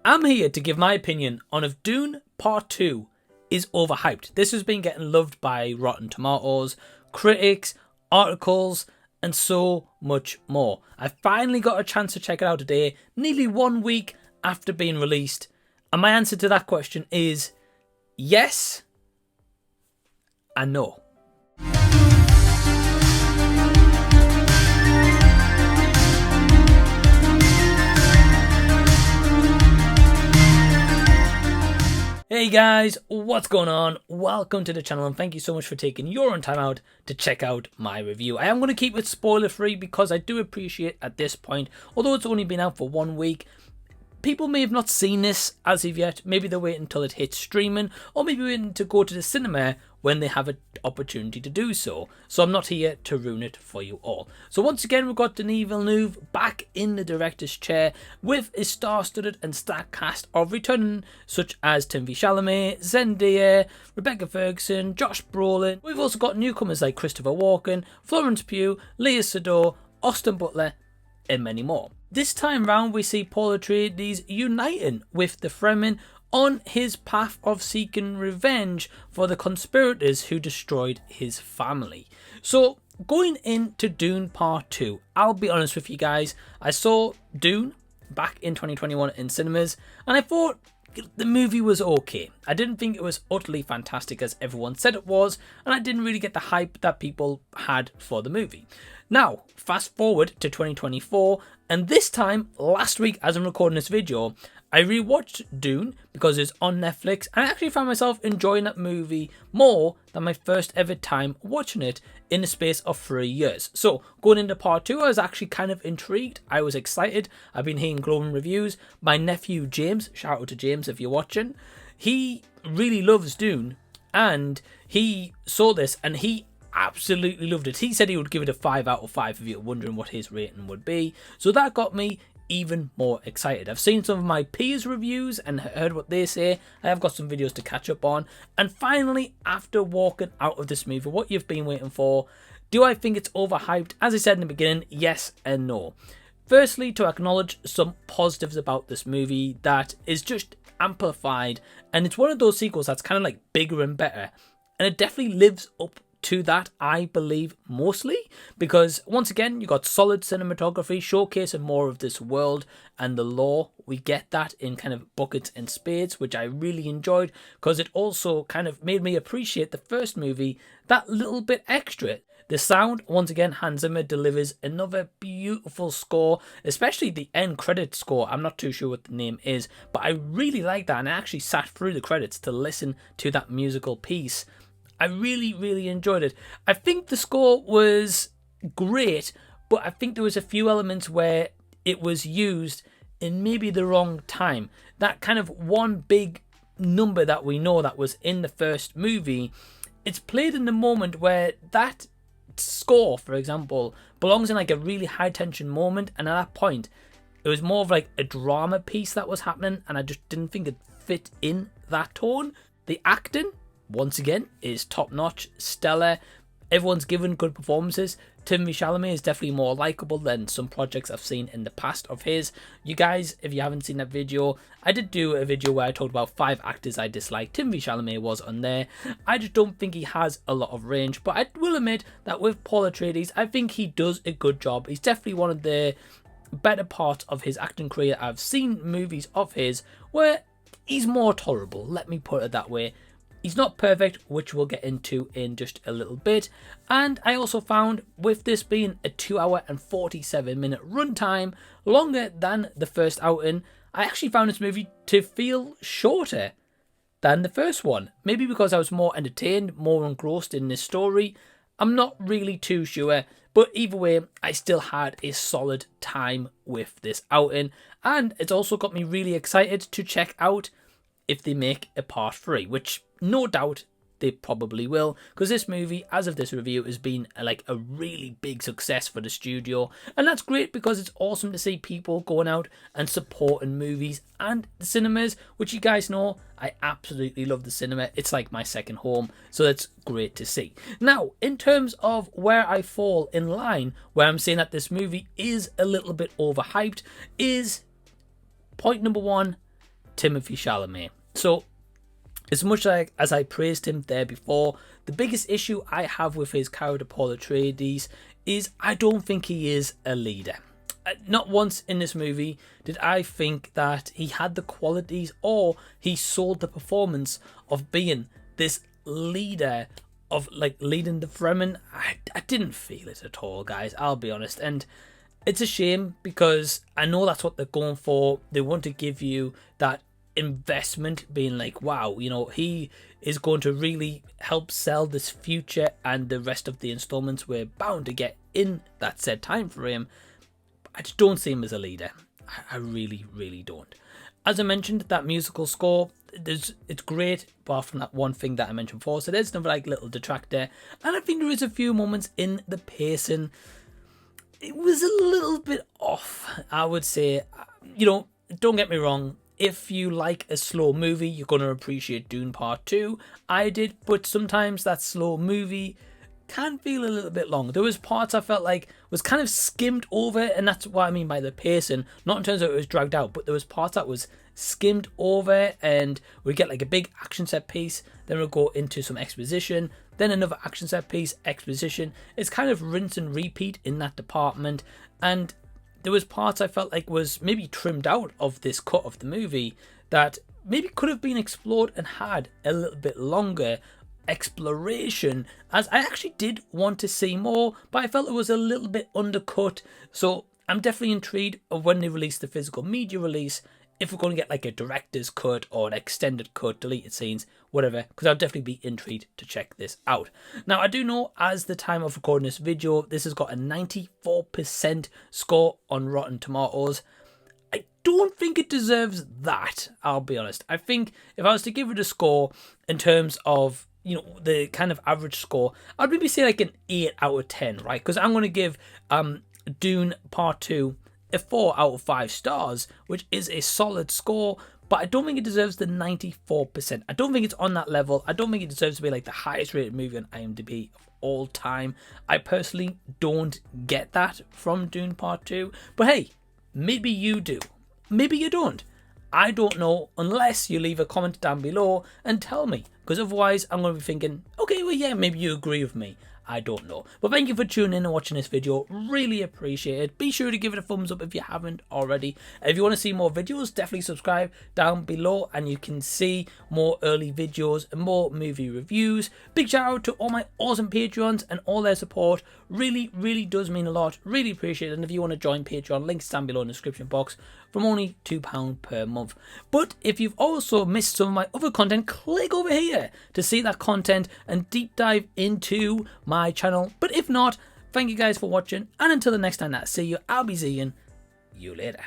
I'm here to give my opinion on if Dune Part 2 is overhyped. This has been getting loved by Rotten Tomatoes, critics, articles, and so much more. I finally got a chance to check it out today, nearly 1 week after being released. And my answer to that question is yes and no. Hey guys, what's going on? Welcome to the channel and thank you so much for taking your own time out to check out my review. I am going to keep it spoiler free because I do appreciate at this point, although it's only been out for 1 week, people may have not seen this as of yet. Maybe they're waiting until it hits streaming, or maybe waiting to go to the cinema when they have an opportunity to do so. So I'm not here to ruin it for you all. So once again, we've got Denis Villeneuve back in the director's chair with a star-studded and stacked cast of returning such as Timothée Chalamet, Zendaya, Rebecca Ferguson, Josh Brolin. We've also got newcomers like Christopher Walken, Florence Pugh, Léa Seydoux, Austin Butler, and many more. This time round, we see Paul Atreides uniting with the Fremen on his path of seeking revenge for the conspirators who destroyed his family. So, going into Dune Part 2, I'll be honest with you guys, I saw Dune back in 2021 in cinemas, and I thought the movie was okay. I didn't think it was utterly fantastic as everyone said it was, and I didn't really get the hype that people had for the movie. Now, fast forward to 2024, and this time, last week as I'm recording this video, I rewatched Dune because it's on Netflix, and I actually found myself enjoying that movie more than my first ever time watching it in the space of 3 years. So, going into Part 2, I was actually kind of intrigued. I was excited. I've been hearing glowing reviews. My nephew James, shout out to James if you're watching, he really loves Dune, and he saw this and he absolutely loved it. He said he would give it a 5 out of 5 if you're wondering what his rating would be. So that got me even more excited. I've seen some of my peers' reviews and heard what they say. I have got some videos to catch up on. And finally, after walking out of this movie, what you've been waiting for, do I think it's overhyped? As I said in the beginning, yes and no. Firstly, to acknowledge some positives about this movie that is just amplified, and it's one of those sequels that's kind of like bigger and better, and it definitely lives up to that, I believe, mostly because once again you got solid cinematography showcasing more of this world and the lore. We get that in kind of buckets and spades, which I really enjoyed because it also kind of made me appreciate the first movie that little bit extra. The sound, once again, Hans Zimmer delivers another beautiful score, especially the end credit score. I'm not too sure what the name is, but I really like that, and I actually sat through the credits to listen to that musical piece. I really enjoyed it. I think the score was great, but I think there was a few elements where it was used in maybe the wrong time. That kind of one big number that we know that was in the first movie, it's played in the moment where that score, for example, belongs in like a really high tension moment, and at that point, it was more of like a drama piece that was happening, and I just didn't think it fit in that tone. The acting, once again, is top-notch, stellar. Everyone's given good performances. Timothée Chalamet is definitely more likeable than some projects I've seen in the past of his. You guys, if you haven't seen that video, I did do a video where I talked about 5 actors I dislike. Timothée Chalamet was on there. I just don't think he has a lot of range, but I will admit that with Paul Atreides, I think he does a good job. He's definitely one of the better parts of his acting career. I've seen movies of his where he's more tolerable, let me put it that way. He's not perfect, which we'll get into in just a little bit. And I also found, with this being a 2 hour and 47 minute runtime, longer than the first outing, I actually found this movie to feel shorter than the first one. Maybe because I was more entertained, more engrossed in this story. I'm not really too sure. But either way, I still had a solid time with this outing. And it's also got me really excited to check out if they make a part 3, which no doubt they probably will, because this movie, as of this review, has been like a really big success for the studio, and that's great because it's awesome to see people going out and supporting movies and the cinemas, which you guys know I absolutely love the cinema. It's like my second home, so that's great to see. Now, in terms of where I fall in line, where I'm saying that this movie is a little bit overhyped, is point number 1, Timothée Chalamet. So, as much as I praised him there before, the biggest issue I have with his character Paul Atreides is I don't think he is a leader. Not once in this movie did I think that he had the qualities or he sold the performance of being this leader, of like leading the Fremen. I didn't feel it at all, guys, I'll be honest. And it's a shame because I know that's what they're going for. They want to give you that investment, being like, wow, you know, he is going to really help sell this future and the rest of the installments we're bound to get in that said time frame. I just don't see him as a leader. I really, really don't. As I mentioned, that musical score, it's great, apart from that one thing that I mentioned before. So there's another like little detractor. And I think there is a few moments in the pacing. It was a little bit off, I would say. You know, don't get me wrong. If you like a slow movie, you're going to appreciate Dune Part 2. I did, but sometimes that slow movie can feel a little bit long. There was parts I felt like was kind of skimmed over, and that's what I mean by the pacing. Not in terms of it was dragged out, but there was parts that was skimmed over, and we get like a big action set piece, then we'll go into some exposition, then another action set piece, exposition. It's kind of rinse and repeat in that department, and there was parts I felt like was maybe trimmed out of this cut of the movie that maybe could have been explored and had a little bit longer exploration, as I actually did want to see more, but I felt it was a little bit undercut. So I'm definitely intrigued of when they release the physical media release, if we're going to get like a director's cut or an extended cut, deleted scenes, whatever, because I'll definitely be intrigued to check this out. Now, I do know as the time of recording this video, this has got a 94% score on Rotten Tomatoes. I don't think it deserves that, I'll be honest. I think if I was to give it a score in terms of, you know, the kind of average score, I'd maybe say like an 8 out of 10, right? Because I'm going to give Dune Part 2 a 4 out of 5 stars, which is a solid score, but I don't think it deserves the 94%. I don't think it's on that level. I don't think it deserves to be like the highest rated movie on IMDb of all time. I personally don't get that from Dune Part 2, but hey, maybe you do. Maybe you don't. I don't know unless you leave a comment down below and tell me, because otherwise I'm going to be thinking, okay, well, yeah, maybe you agree with me. I don't know. But thank you for tuning in and watching this video. Really appreciate it. Be sure to give it a thumbs up if you haven't already. If you want to see more videos, definitely subscribe down below and you can see more early videos and more movie reviews. Big shout out to all my awesome Patreons and all their support. Really, really does mean a lot. Really appreciate it. And if you want to join Patreon, links down below in the description box from only £2 per month. But if you've also missed some of my other content, click over here to see that content and deep dive into my channel. But if not, thank you guys for watching, and until the next time that I see you, I'll be seeing you later.